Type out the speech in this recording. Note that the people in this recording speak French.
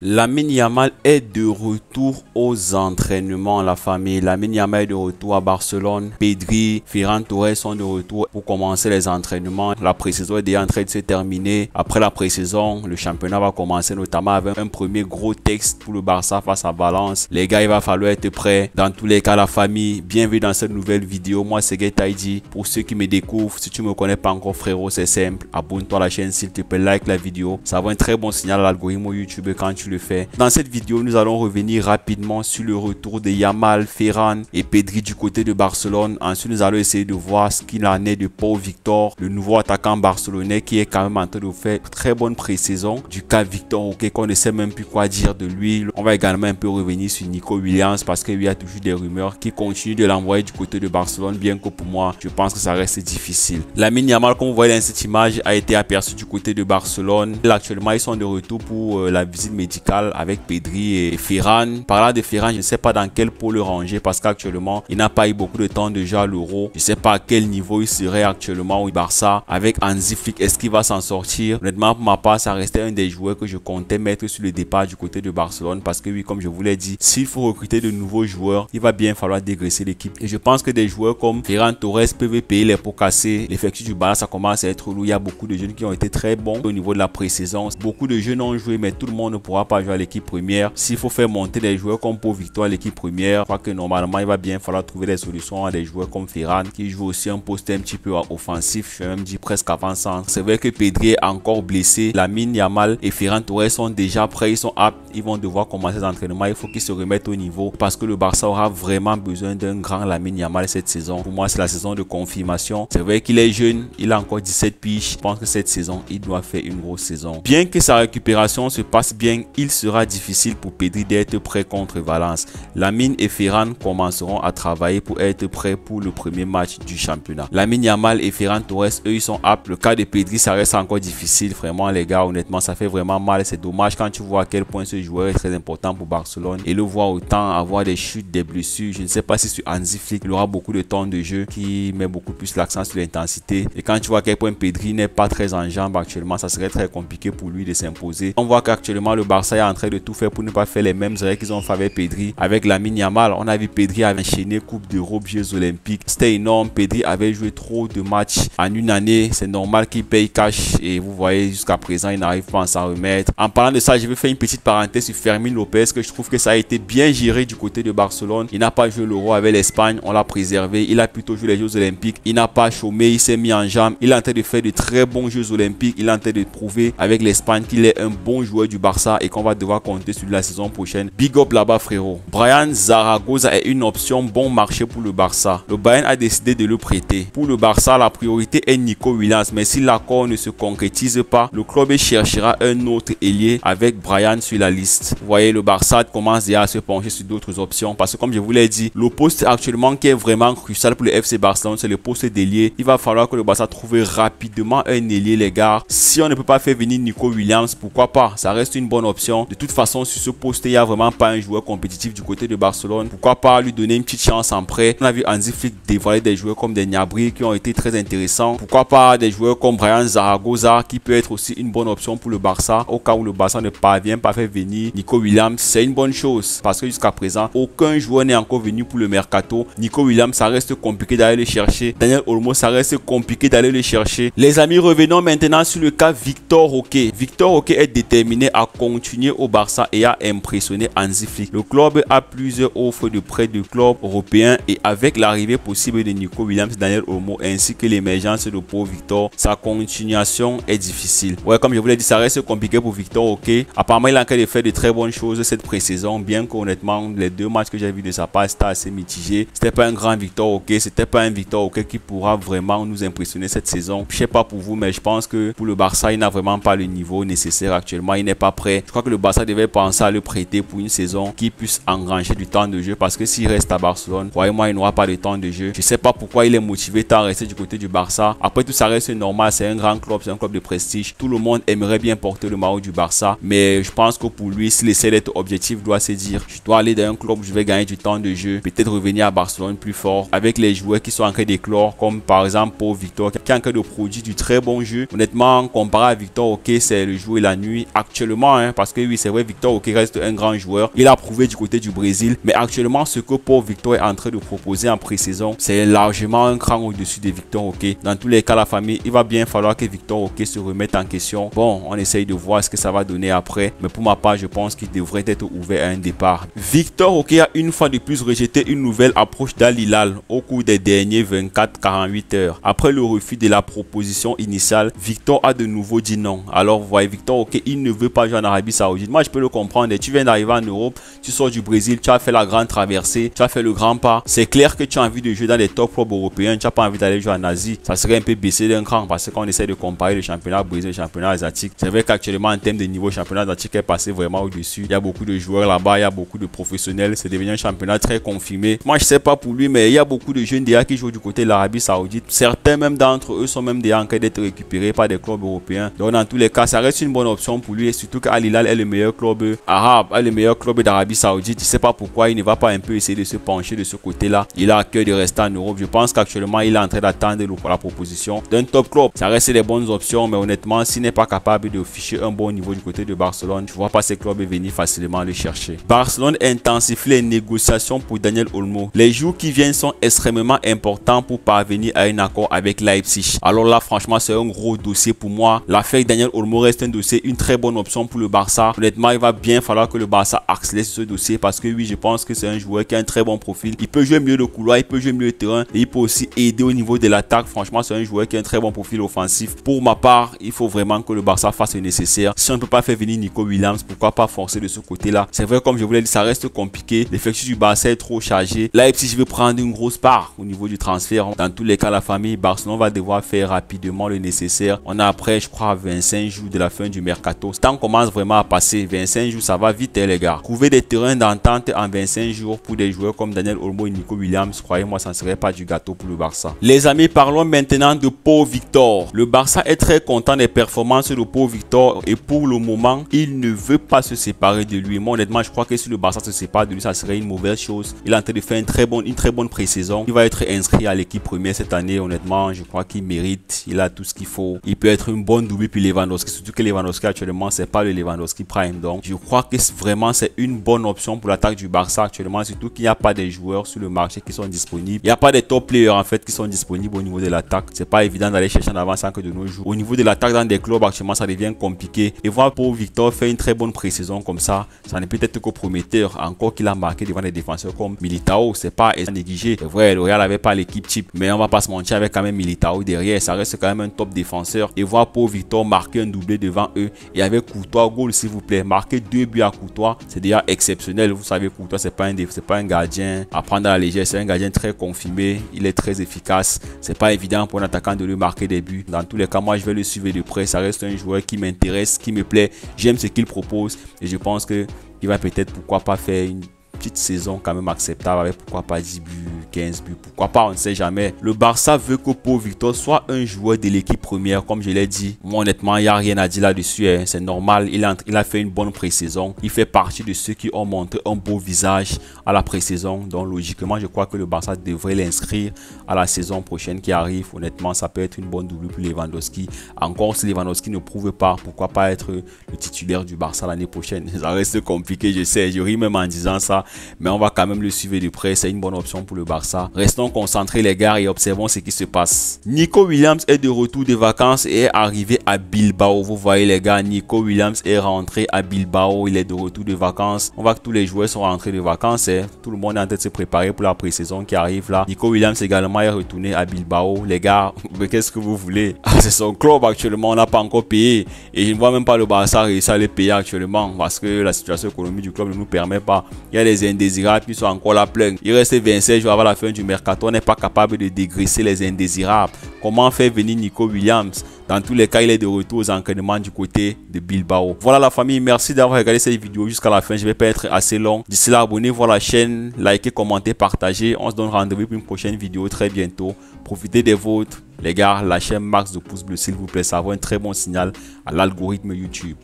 Lamine Yamal est de retour aux entraînements, la famille. Lamine Yamal est de retour à Barcelone. Pedri, Ferran Torres sont de retour pour commencer les entraînements. La pré-saison est déjà en train de se terminer. Après la pré-saison, le championnat va commencer notamment avec un premier gros texte pour le Barça face à Valence. Les gars, il va falloir être prêts. Dans tous les cas, la famille, bienvenue dans cette nouvelle vidéo. Moi, c'est Getaidi. Pour ceux qui me découvrent, si tu ne me connais pas encore, frérot, c'est simple. Abonne-toi à la chaîne s'il te plaît, like la vidéo. Ça va un très bon signal à l'algorithme YouTube quand tu le fait. Dans cette vidéo, nous allons revenir rapidement sur le retour de Yamal, Ferran et Pedri du côté de Barcelone. Ensuite, nous allons essayer de voir ce qu'il en est de Pau Victor, le nouveau attaquant barcelonais qui est quand même en train de faire très bonne pré-saison. Du cas Victor, ok, qu'on ne sait même plus quoi dire de lui. On va également un peu revenir sur Nico Williams parce qu'il y a toujours des rumeurs qui continuent de l'envoyer du côté de Barcelone, bien que pour moi, je pense que ça reste difficile. Lamine Yamal, comme vous voyez dans cette image, a été aperçu du côté de Barcelone. Là, actuellement, ils sont de retour pour la visite médicale avec Pedri et Ferran. Parlant de Ferran, je ne sais pas dans quel pot le ranger parce qu'actuellement, il n'a pas eu beaucoup de temps de jeu à l'Euro. Je ne sais pas à quel niveau il serait actuellement au Barça. Avec Hansi Flick, est-ce qu'il va s'en sortir? Honnêtement, pour ma part, ça restait un des joueurs que je comptais mettre sur le départ du côté de Barcelone parce que oui, comme je vous l'ai dit, s'il faut recruter de nouveaux joueurs, il va bien falloir dégraisser l'équipe. Et je pense que des joueurs comme Ferran Torres peuvent payer les pots cassés. L'effectif du Barça commence à être lourd. Il y a beaucoup de jeunes qui ont été très bons au niveau de la pré-saison. Beaucoup de jeunes ont joué, mais tout le monde ne pourra pas jouer à l'équipe première. S'il faut faire monter des joueurs comme Pau Victor à l'équipe première, je crois que normalement il va bien falloir trouver des solutions à des joueurs comme Ferran qui joue aussi un poste un petit peu offensif, je vais même dire presque avant-centre. C'est vrai que Pedri est encore blessé, Lamine Yamal et Ferran Torres sont déjà prêts, ils sont aptes, ils vont devoir commencer l'entraînement. Il faut qu'ils se remettent au niveau parce que le Barça aura vraiment besoin d'un grand Lamine Yamal cette saison. Pour moi, c'est la saison de confirmation. C'est vrai qu'il est jeune, il a encore 17 piges. Je pense que cette saison, il doit faire une grosse saison. Bien que sa récupération se passe bien, il sera difficile pour Pedri d'être prêt contre Valence. Lamine et Ferran commenceront à travailler pour être prêts pour le premier match du championnat. Lamine Yamal et Ferran Torres, eux, ils sont aptes. Le cas de Pedri, ça reste encore difficile. Vraiment, les gars, honnêtement, ça fait vraiment mal. C'est dommage quand tu vois à quel point ce joueur est très important pour Barcelone et le voir autant avoir des chutes, des blessures. Je ne sais pas si sur Hansi Flick, il aura beaucoup de temps de jeu qui met beaucoup plus l'accent sur l'intensité. Et quand tu vois à quel point Pedri n'est pas très en jambes actuellement, ça serait très compliqué pour lui de s'imposer. On voit qu'actuellement, le Barça est en train de tout faire pour ne pas faire les mêmes erreurs qu'ils ont fait avec Pedri. Avec Lamine Yamal, on a vu Pedri avait enchaîné Coupe d'Europe, Jeux Olympiques. C'était énorme. Pedri avait joué trop de matchs en une année. C'est normal qu'il paye cash et vous voyez jusqu'à présent, il n'arrive pas à s'en remettre. En parlant de ça, je vais faire une petite parenthèse sur Fermín López que je trouve que ça a été bien géré du côté de Barcelone. Il n'a pas joué l'Euro avec l'Espagne, on l'a préservé. Il a plutôt joué les Jeux Olympiques. Il n'a pas chômé, il s'est mis en jambe. Il est en train de faire de très bons Jeux Olympiques. Il est en train de prouver avec l'Espagne qu'il est un bon joueur du Barça et qu'on va devoir compter sur la saison prochaine. Big up là-bas, frérot. Brian Zaragoza est une option bon marché pour le Barça. Le Bayern a décidé de le prêter. Pour le Barça, la priorité est Nico Williams, mais si l'accord ne se concrétise pas, le club cherchera un autre ailier avec Brian sur la liste. Vous voyez, le Barça commence déjà à se pencher sur d'autres options parce que comme je vous l'ai dit, le poste actuellement qui est vraiment crucial pour le FC Barcelone, c'est le poste d'ailier. Il va falloir que le Barça trouve rapidement un ailier, les gars. Si on ne peut pas faire venir Nico Williams, pourquoi pas? Ça reste une bonne option. De toute façon, sur ce poste, il n'y a vraiment pas un joueur compétitif du côté de Barcelone. Pourquoi pas lui donner une petite chance en prêt? On a vu Hansi Flick dévoiler des joueurs comme des Gnabry qui ont été très intéressants. Pourquoi pas des joueurs comme Brian Zaragoza qui peut être aussi une bonne option pour le Barça au cas où le Barça ne parvient pas à faire venir Nico Williams. C'est une bonne chose parce que jusqu'à présent, aucun joueur n'est encore venu pour le mercato. Nico Williams, ça reste compliqué d'aller le chercher. Daniel Olmo, ça reste compliqué d'aller le chercher. Les amis, revenons maintenant sur le cas Victor Roque. Victor Roque est déterminé à continuer au Barça et à impressionner Hansi Flick. Le club a plusieurs offres de prêt de clubs européens et avec l'arrivée possible de Nico Williams, Daniel Olmo ainsi que l'émergence de Pau Victor, sa continuation est difficile. Ouais, comme je vous l'ai dit, ça reste compliqué pour Victor Roque. Apparemment, il a en train de faire de très bonnes choses cette pré-saison, bien qu'honnêtement, les deux matchs que j'ai vus de sa part, c'était assez mitigé. C'était pas un grand Victor Roque, c'était pas un Victor Roque qui pourra vraiment nous impressionner cette saison. Je sais pas pour vous, mais je pense que pour le Barça, il n'a vraiment pas le niveau nécessaire actuellement. Il n'est pas prêt. Je crois que le Barça devait penser à le prêter pour une saison qui puisse engranger du temps de jeu parce que s'il reste à Barcelone, croyez-moi, il n'aura pas de temps de jeu. Je sais pas pourquoi il est motivé tant à rester du côté du Barça. Après tout, ça reste normal. C'est un grand club, c'est un club de prestige. Tout le monde aimerait bien porter le maillot du Barça, mais je pense que pour lui, s'il essaie d'être objectif, doit se dire, je dois aller dans un club où je vais gagner du temps de jeu, peut-être revenir à Barcelone plus fort avec les joueurs qui sont en train d'éclore, comme par exemple Pau Victor qui est en train de produire du très bon jeu. Honnêtement, comparé à Victor, ok, c'est le jour et la nuit actuellement, parce parce que oui, c'est vrai, Victor Roque reste un grand joueur. Il a prouvé du côté du Brésil. Mais actuellement, ce que Paul Victor est en train de proposer en pré-saison, c'est largement un cran au-dessus de Victor Roque. Dans tous les cas, la famille, il va bien falloir que Victor Roque se remette en question. Bon, on essaye de voir ce que ça va donner après. Mais pour ma part, je pense qu'il devrait être ouvert à un départ. Victor Roque a une fois de plus rejeté une nouvelle approche d'Al Hilal au cours des derniers 24-48 heures. Après le refus de la proposition initiale, Victor a de nouveau dit non. Alors, vous voyez, Victor Roque, il ne veut pas jouer en Arabie Saoudite. Moi, je peux le comprendre. Tu viens d'arriver en Europe, tu sors du Brésil, tu as fait la grande traversée, tu as fait le grand pas. C'est clair que tu as envie de jouer dans les top clubs européens, tu n'as pas envie d'aller jouer en Asie. Ça serait un peu baissé d'un cran parce qu'on essaie de comparer le championnat brésilien et le championnat asiatique. C'est vrai qu'actuellement, en termes de niveau, le championnat asiatique est passé vraiment au-dessus. Il y a beaucoup de joueurs là-bas, il y a beaucoup de professionnels. C'est devenu un championnat très confirmé. Moi, je sais pas pour lui, mais il y a beaucoup de jeunes déjà qui jouent du côté de l'Arabie Saoudite. Certains même d'entre eux sont même déjà en train d'être récupérés par des clubs européens. Donc, dans tous les cas, ça reste une bonne option pour lui. Et surtout qu'Al Hilal est le meilleur club arabe, est le meilleur club d'Arabie Saoudite. Je sais pas pourquoi il ne va pas un peu essayer de se pencher de ce côté-là. Il a à cœur de rester en Europe. Je pense qu'actuellement, il est en train d'attendre la proposition d'un top club. Ça reste des bonnes options, mais honnêtement, s'il n'est pas capable de ficher un bon niveau du côté de Barcelone, je ne vois pas ces clubs venir facilement le chercher. Barcelone intensifie les négociations pour Daniel Olmo. Les jours qui viennent sont extrêmement importants pour parvenir à un accord avec Leipzig. Alors là, franchement, c'est un gros dossier pour moi. L'affaire Daniel Olmo reste un dossier, une très bonne option pour le Barça. Honnêtement, il va bien falloir que le Barça accélère ce dossier parce que oui, je pense que c'est un joueur qui a un très bon profil. Il peut jouer mieux le couloir, il peut jouer mieux le terrain et il peut aussi aider au niveau de l'attaque. Franchement, c'est un joueur qui a un très bon profil offensif. Pour ma part, il faut vraiment que le Barça fasse le nécessaire. Si on ne peut pas faire venir Nico Williams, pourquoi pas forcer de ce côté-là? C'est vrai, comme je vous l'ai dit, ça reste compliqué. L'effectif du Barça est trop chargé. Leipzig veut prendre une grosse part au niveau du transfert. Dans tous les cas, la famille Barcelone va devoir faire rapidement le nécessaire. On a après, je crois, 25 jours de la fin du mercato. Ce temps commence vraiment à passer. 25 jours, ça va vite, hein, les gars. Trouver des terrains d'entente en 25 jours pour des joueurs comme Daniel Olmo et Nico Williams, croyez-moi, ça ne serait pas du gâteau pour le Barça. Les amis, parlons maintenant de Pau Victor. Le Barça est très content des performances de Pau Victor et pour le moment, il ne veut pas se séparer de lui. Moi, honnêtement, je crois que si le Barça se sépare de lui, ça serait une mauvaise chose. Il est en train de faire une très bonne pré-saison. Il va être inscrit à l'équipe première cette année. Honnêtement, je crois qu'il mérite. Il a tout ce qu'il faut. Il peut être une bonne double puis Lewandowski. Surtout que Lewandowski actuellement, c'est pas le Lewandowski prime. Donc, je crois que vraiment c'est une bonne option pour l'attaque du Barça actuellement. Surtout qu'il n'y a pas des joueurs sur le marché qui sont disponibles. Il n'y a pas des top players en fait qui sont disponibles au niveau de l'attaque. C'est pas évident d'aller chercher en avance que de nos jours. Au niveau de l'attaque dans des clubs actuellement, ça devient compliqué. Et voir pour Victor faire une très bonne pré-saison comme ça ne peut être que prometteur. Encore qu'il a marqué devant des défenseurs comme Militao, c'est pas à négliger. C'est vrai, le Real n'avait pas l'équipe type, mais on va pas se mentir avec quand même Militao derrière. Ça reste quand même un top défenseur. Et voir pour Victor marquer un doublé devant eux et avec Courtois goal s'il vous plaît, marquer 2 buts à Courtois, c'est déjà exceptionnel. Vous savez, Courtois c'est pas un gardien à prendre à la légère, c'est un gardien très confirmé. Il est très efficace. C'est pas évident pour un attaquant de lui marquer des buts. Dans tous les cas, moi je vais le suivre de près. Ça reste un joueur qui m'intéresse, qui me plaît. J'aime ce qu'il propose et je pense que il va peut-être, pourquoi pas, faire une petite saison quand même acceptable avec pourquoi pas 10 buts, 15 buts, pourquoi pas, on ne sait jamais. Le Barça veut que Pau Victor soit un joueur de l'équipe première, comme je l'ai dit. Moi honnêtement, il n'y a rien à dire là-dessus, hein. C'est normal, il a fait une bonne pré-saison. Il fait partie de ceux qui ont montré un beau visage à la pré-saison. Donc logiquement, je crois que le Barça devrait l'inscrire à la saison prochaine qui arrive. Honnêtement, ça peut être une bonne double pour Lewandowski. Encore si Lewandowski ne prouve pas, pourquoi pas être le titulaire du Barça l'année prochaine. Ça reste compliqué, je sais, je ris même en disant ça. Mais on va quand même le suivre de près. C'est une bonne option pour le Barça. Restons concentrés les gars et observons ce qui se passe. Nico Williams est de retour de vacances et est arrivé à Bilbao. Vous voyez les gars, Nico Williams est rentré à Bilbao. Il est de retour de vacances. On voit que tous les joueurs sont rentrés de vacances. Tout le monde est en train de se préparer pour la pré-saison qui arrive là. Nico Williams également est retourné à Bilbao. Les gars, mais qu'est-ce que vous voulez? C'est son club actuellement. On n'a pas encore payé. Et je ne vois même pas le Barça réussir à les payer actuellement parce que la situation économique du club ne nous permet pas. Il y a des indésirables qui sont encore là plein. Il reste 27 jours avant la fin du mercato. On n'est pas capable de dégraisser les indésirables. Comment faire venir Nico Williams? Dans tous les cas, il est de retour aux entraînements du côté de Bilbao. Voilà la famille, merci d'avoir regardé cette vidéo jusqu'à la fin. Je ne vais pas être assez long. D'ici là, abonnez-vous à la chaîne, likez, commentez, partagez. On se donne rendez-vous pour une prochaine vidéo très bientôt. Profitez des vôtres. Les gars, lâchez un max de pouces bleus s'il vous plaît. Ça va un très bon signal à l'algorithme YouTube.